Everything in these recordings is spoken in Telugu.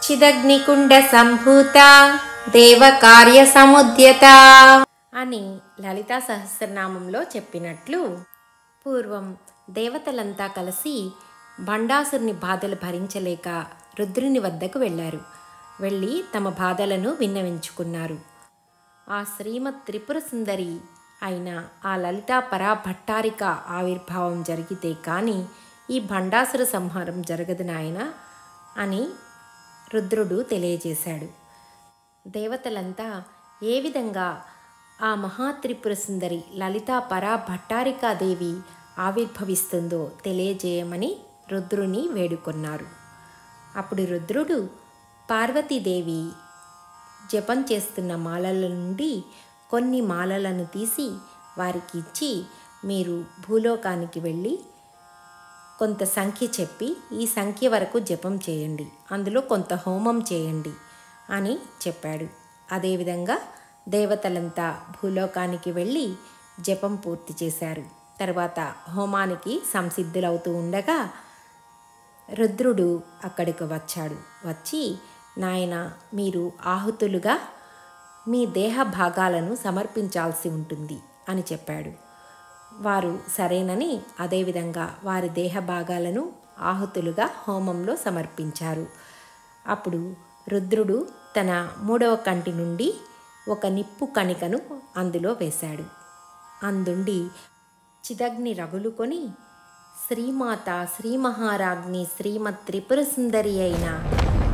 చిదగ్నికుండ సంభూత దేవకార్య సముద్యత అని లలితా సహస్రనామంలో చెప్పినట్లు పూర్వం దేవతలంతా కలిసి భండాసురుని బాధలు భరించలేక రుద్రుని వద్దకు వెళ్ళారు. వెళ్ళి తమ బాధలను విన్నవించుకున్నారు. ఆ శ్రీమత్ త్రిపుర సుందరి అయిన ఆ లలితా పరాభట్టారిక ఆవిర్భావం జరిగితే కానీ ఈ భండాసుర సంహారం జరగదు నాయన అని రుద్రుడు తెలియజేశాడు. దేవతలంతా ఏ విధంగా ఆ మహాత్రిపుర సుందరి లలితా పరాభట్టారికాదేవి ఆవిర్భవిస్తుందో తెలియజేయమని రుద్రుని వేడుకొన్నారు. అప్పుడు రుద్రుడు పార్వతీదేవి జపం చేస్తున్న మాలల నుండి కొన్ని మాలలను తీసి వారికి ఇచ్చి, మీరు భూలోకానికి వెళ్ళి కొంత సంఖ్య చెప్పి ఈ సంఖ్య వరకు జపం చేయండి, అందులో కొంత హోమం చేయండి అని చెప్పాడు. అదేవిధంగా దేవతలంతా భూలోకానికి వెళ్ళి జపం పూర్తి చేశారు. తర్వాత హోమానికి సంసిద్ధులవుతూ ఉండగా రుద్రుడు అక్కడికి వచ్చాడు. వచ్చి, నాయన, మీరు ఆహుతులుగా మీ దేహ భాగాలను సమర్పించాల్సి ఉంటుంది అని చెప్పాడు. వారు సరేనని అదేవిధంగా వారి దేహ భాగాలను ఆహుతులుగా హోమంలో సమర్పించారు. అప్పుడు రుద్రుడు తన 3వ కంటి నుండి ఒక నిప్పు కణికను అందులో వేశాడు. అందుండి చిదగ్ని రగులుకొని శ్రీమాత శ్రీ మహారాజ్ఞి శ్రీమత్ త్రిపుర సుందరి అయిన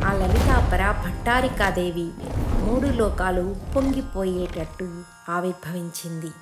ఆ లలితా పరాభట్టారికాదేవి 3 లోకాలు పొంగిపోయేటట్టు ఆవిర్భవించింది.